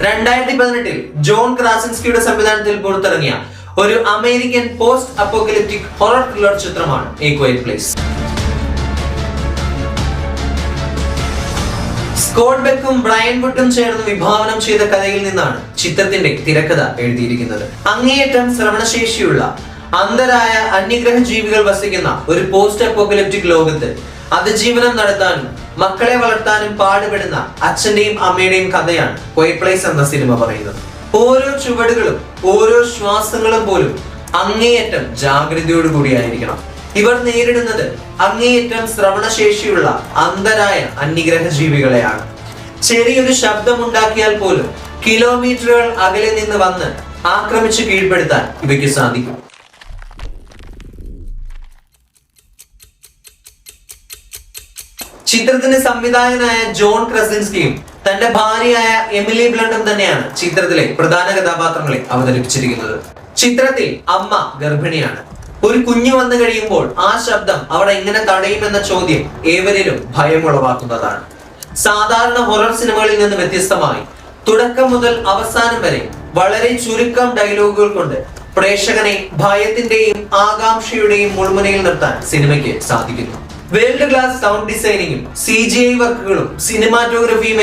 2018 John ക്രാസിൻസ്കിയുടെ സംവിധാനത്തിൽ പുറത്തിറങ്ങിയ ഒരു American post apocalyptic horror thriller ചിത്രമാണ് എ ക്വയറ്റ് പ്ലേസ്. സ്കോട്ട് ബെക്കും ബ്രയൻ വുഡും ചേർന്ന് വിഭാവനം ചെയ്ത കഥയിൽ നിന്നാണ് ചിത്രത്തിന്റെ തിരക്കഥ എഴുതിയിരിക്കുന്നത്. അങ്ങേയറ്റം ശ്രവണശേഷിയുള്ള അന്ധരായ അന്യഗ്രഹ ജീവികൾ വസിക്കുന്ന ഒരു പോസ്റ്റ് അപ്പോക്കലിപ്റ്റിക് ലോകത്ത് അതിജീവനം നടത്താനും മക്കളെ വളർത്താനും പാടുപെടുന്ന അച്ഛന്റെയും അമ്മയുടെയും കഥയാണ് ക്വയറ്റ് പ്ലേസ് എന്ന സിനിമ പറയുന്നത്. ഓരോ ചുവടുകളും ഓരോ ശ്വാസങ്ങളും പോലും അങ്ങേയറ്റം ജാഗ്രതയോടു കൂടിയായിരിക്കണം. ഇവർ നേരിടുന്നത് അങ്ങേയറ്റം ശ്രവണശേഷിയുള്ള അന്ധരായ അന്യഗ്രഹ ജീവികളെയാണ്. ചെറിയൊരു ശബ്ദമുണ്ടാക്കിയാൽ പോലും കിലോമീറ്ററുകൾ അകലെ നിന്ന് വന്ന് ആക്രമിച്ച് കീഴ്പ്പെടുത്താൻ ഇവയ്ക്ക് സാധിക്കും. ചിത്രത്തിന്റെ സംവിധായകനായ ജോൺ ക്രസിൻസ്കിയും തന്റെ ഭാര്യയായ എമിലി ബ്ലണ്ടും തന്നെയാണ് ചിത്രത്തിലെ പ്രധാന കഥാപാത്രങ്ങളെ അവതരിപ്പിച്ചിരിക്കുന്നത്. ചിത്രത്തിൽ അമ്മ ഗർഭിണിയാണ്. ഒരു കുഞ്ഞു വന്നു കഴിയുമ്പോൾ ആ ശബ്ദം അവർ എങ്ങനെ തടയുമെന്ന ചോദ്യം ഏവരിലും ഭയം ഉളവാക്കുന്നതാണ്. സാധാരണ ഹൊറർ സിനിമകളിൽ നിന്ന് വ്യത്യസ്തമായി തുടക്കം മുതൽ അവസാനം വരെ വളരെ ചുരുക്കം ഡയലോഗുകൾ കൊണ്ട് പ്രേക്ഷകനെ ഭയത്തിന്റെയും ആകാംക്ഷയുടെയും മുൾമുനയിൽ നിർത്താൻ സിനിമയ്ക്ക് സാധിക്കുന്നു. വേൾഡ് ക്ലാസ് സൗണ്ട് ഡിസൈനിങ്ങും CGI വർക്കുകളും സിനിമാറ്റോഗ്രഫിയും